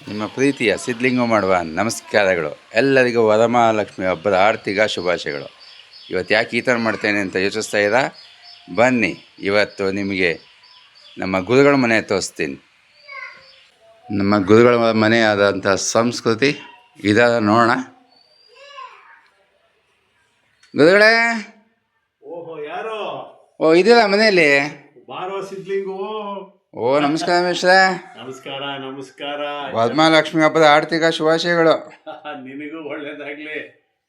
ನಿಮ್ಮ ಪ್ರೀತಿಯ ಸಿದ್ಧಲಿಂಗ ಮಾಡುವ ನಮಸ್ಕಾರಗಳು. ಎಲ್ಲರಿಗೂ ವರಮಹಾಲಕ್ಷ್ಮಿ ಹಬ್ಬದ ಆರ್ಥಿಕ ಶುಭಾಶಯಗಳು. ಇವತ್ತು ಯಾಕೆ ಈ ಥರ ಮಾಡ್ತೇನೆ ಅಂತ ಯೋಚಿಸ್ತಾ ಇದ್ದೀರಾ? ಬನ್ನಿ, ಇವತ್ತು ನಿಮಗೆ ನಮ್ಮ ಗುರುಗಳ ಮನೆ ತೋರಿಸ್ತೀನಿ. ನಮ್ಮ ಗುರುಗಳ ಮನೆ ಆದಂಥ ಸಂಸ್ಕೃತಿ ಇದರ ನೋಡೋಣ. ಗುರುಗಳೇ, ಯಾರು? ಇದೆಯಲ್ಲ ಮನೆಯಲ್ಲಿ. ಬಾರೋ ಸಿದ್ಲಿಂಗು. ನಮಸ್ಕಾರ ಮಿಶ್ರ. ನಮಸ್ಕಾರ ನಮಸ್ಕಾರ. ವರಮಹಾಲಕ್ಷ್ಮಿ ಹಬ್ಬದ ಆರ್ಥಿಕ ಶುಭಾಶಯಗಳು. ನಿನಗೂ ಒಳ್ಳೇದಾಗ್ಲಿ.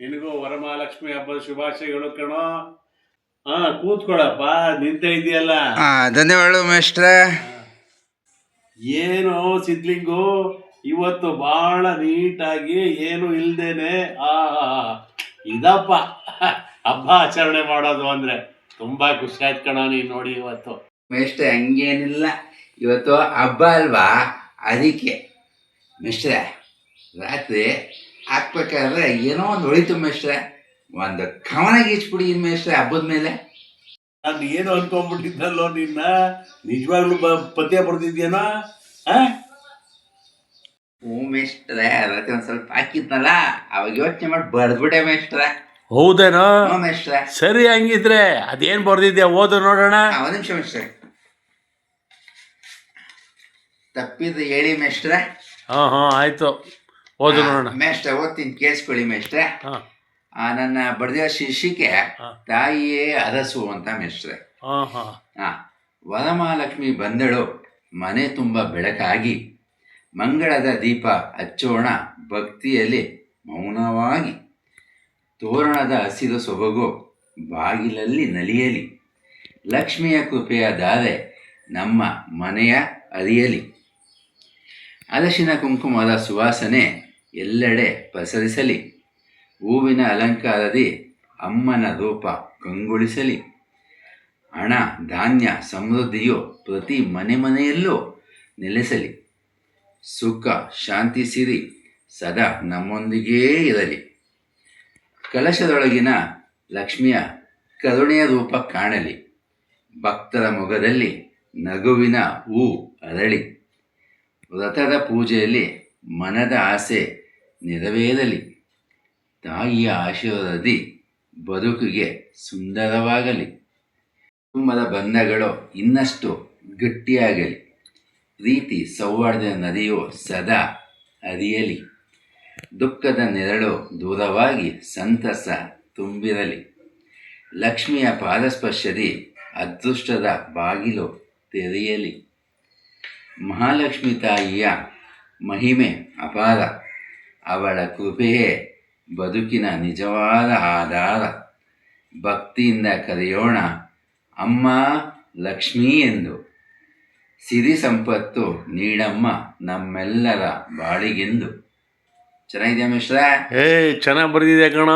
ನಿನಗೂ ವರಮಹಾಲಕ್ಷ್ಮಿ ಹಬ್ಬದ ಶುಭಾಶಯಗಳು ಕಣೋ. ಕೂತ್ಕೊಳಪ್ಪ, ನಿಂತ ಇದೆಯಲ್ಲ. ಧನ್ಯವಾದಗಳು ಮಿಶ್ರ. ಏನು ಸಿದ್ಲಿಂಗು, ಇವತ್ತು ಬಹಳ ನೀಟಾಗಿ ಏನು ಇಲ್ದೇನೆ ಇದಪ್ಪ ಹಬ್ಬ ಆಚರಣೆ ಮಾಡೋದು ಅಂದ್ರೆ ತುಂಬಾ ಖುಷಿ ಆಯ್ತು ಕಣ. ನೀನು ನೋಡಿ ಇವತ್ತು ಮಿಸ್ಟ್ರೆ, ಹಂಗೇನಿಲ್ಲ, ಇವತ್ತು ಹಬ್ಬ ಅಲ್ವಾ, ಅದಕ್ಕೆ. ಮಿಸ್ಟ್ರೆ, ರಾತ್ರಿ ಹಾಕ್ಬೇಕಾದ್ರೆ ಏನೋ ಒಂದು ಹೊಳಿತು ಮಿಸ್ಟ್ರೆ, ಒಂದು ಕವನ ಗೀಚ್ಬಿಡಿ ಮಿಸ್ಟ್ರೆ ಹಬ್ಬದ ಮೇಲೆ. ನಾನು ಏನು ಅನ್ಕೊಂಡ್ಬಿಟ್ಟಿದ್ದಲ್ಲೋ ನಿನ್ನ. ನಿಜವಾಗ್ಲೂ ಪದ್ಯ ಬರ್ದಿದ್ಯೇನೋ? ಹ್ಞೂ ಮಿಸ್ಟ್ರೆ, ರಾತ್ರಿ ಒಂದು ಸ್ವಲ್ಪ ಹಾಕಿದ್ನಲ್ಲ, ಅವಾಗ ಯೋಚನೆ ಮಾಡಿ ಬರ್ದ್ಬಿಟ್ಟೆ ಮಿಸ್ಟ್ರೆ. ಹೌದೇನೋ? ಮಿಸ್ಟ್ರೆ, ಸರಿ, ಹಂಗಿದ್ರೆ ಅದೇನು ಬರ್ದಿದ್ಯಾ ಓದು ನೋಡೋಣ. ಒಂದು ನಿಮಿಷ ಮಿಸ್ಟ್ರೆ, ತಪ್ಪಿದ್ದು ಹೇಳಿ ಮಿಸ್ಟ್ರೆ. ಆಯ್ತು, ಓದು ನೋಡೋಣ. ಮೇಷ್ಟ್ರೆ ಓದ್ತೀನಿ, ಕೇಳಿಸ್ಕೊಳ್ಳಿ ಮೇಷ್ಟ್ರೆ. ನನ್ನ ಬಡ್ದಿರೋ ಶಿಷ್ಯಕ್ಕೆ ತಾಯಿಯೇ ಅರಸು ಅಂತ ಮೇಷ್ಟ್ರೆ. ವರಮಹಾಲಕ್ಷ್ಮಿ ಬಂದಳು ಮನೆ ತುಂಬ ಬೆಳಕಾಗಿ, ಮಂಗಳದ ದೀಪ ಹಚ್ಚೋಣ ಭಕ್ತಿಯಲ್ಲಿ ಮೌನವಾಗಿ, ತೋರಣದ ಹಸಿರು ಸೊಬಗು ಬಾಗಿಲಲ್ಲಿ ನಲಿಯಲಿ, ಲಕ್ಷ್ಮಿಯ ಕೃಪೆಯ ಧಾರೆ ನಮ್ಮ ಮನೆಯ ಅರಿಯಲಿ, ಅರಶಿನ ಕುಂಕುಮದ ಸುವಾಸನೆ ಎಲ್ಲೆಡೆ ಪಸರಿಸಲಿ, ಹೂವಿನ ಅಲಂಕಾರದಿ ಅಮ್ಮನ ರೂಪ ಕಂಗೊಳಿಸಲಿ, ಹಣ ಧಾನ್ಯ ಸಮೃದ್ಧಿಯು ಪ್ರತಿ ಮನೆಯಲ್ಲೂ ನೆಲೆಸಲಿ, ಸುಖ ಶಾಂತಿ ಸಿರಿ ಸದಾ ನಮ್ಮೊಂದಿಗೇ ಇರಲಿ, ಕಲಶದೊಳಗಿನ ಲಕ್ಷ್ಮಿಯ ಕರುಣೆಯ ರೂಪ ಕಾಣಲಿ, ಭಕ್ತರ ಮೊಗದಲ್ಲಿ ನಗುವಿನ ಹೂ ಅರಳಿ, ವ್ರತದ ಪೂಜೆಯಲ್ಲಿ ಮನದ ಆಸೆ ನೆರವೇರಲಿ, ತಾಯಿಯ ಆಶೀರ್ವಾದದಿ ಬದುಕಿಗೆ ಸುಂದರವಾಗಲಿ, ಕುಟುಂಬದ ಬಂಧಗಳು ಇನ್ನಷ್ಟು ಗಟ್ಟಿಯಾಗಲಿ, ಪ್ರೀತಿ ಸೌಹಾರ್ದ ನದಿಯು ಸದಾ ಹರಿಯಲಿ, ದುಃಖದ ನೆರಳು ದೂರವಾಗಿ ಸಂತಸ ತುಂಬಿರಲಿ, ಲಕ್ಷ್ಮಿಯ ಪಾದಸ್ಪರ್ಶದಿ ಅದೃಷ್ಟದ ಬಾಗಿಲು ತೆರೆಯಲಿ, ಮಹಾಲಕ್ಷ್ಮಿ ತಾಯಿಯ ಮಹಿಮೆ ಅಪಾರ, ಅವಳ ಕೃಪೆಯೇ ಬದುಕಿನ ನಿಜವಾದ ಆಧಾರ, ಭಕ್ತಿಯಿಂದ ಕರೆಯೋಣ ಅಮ್ಮ ಲಕ್ಷ್ಮೀ ಎಂದು, ಸಿರಿ ಸಂಪತ್ತು ನೀಡಮ್ಮ ನಮ್ಮೆಲ್ಲರ ಬಾಳಿಗೆಂದು. ಚೆನ್ನಾಗಿದ್ಯಾ ಮಿಶ್ರ? ಚೆನ್ನಾಗಿ ಬರ್ದಿದ್ಯಾ ಕಣ,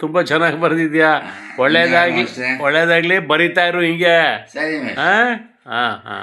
ತುಂಬಾ ಚೆನ್ನಾಗಿ ಬರ್ದಿದ್ಯಾ. ಒಳ್ಳೇದಾಗ್ಲಿ, ಬರಿತಾ ಇರು ಹಿಂಗೆ. ಸರಿ. ಹಾ.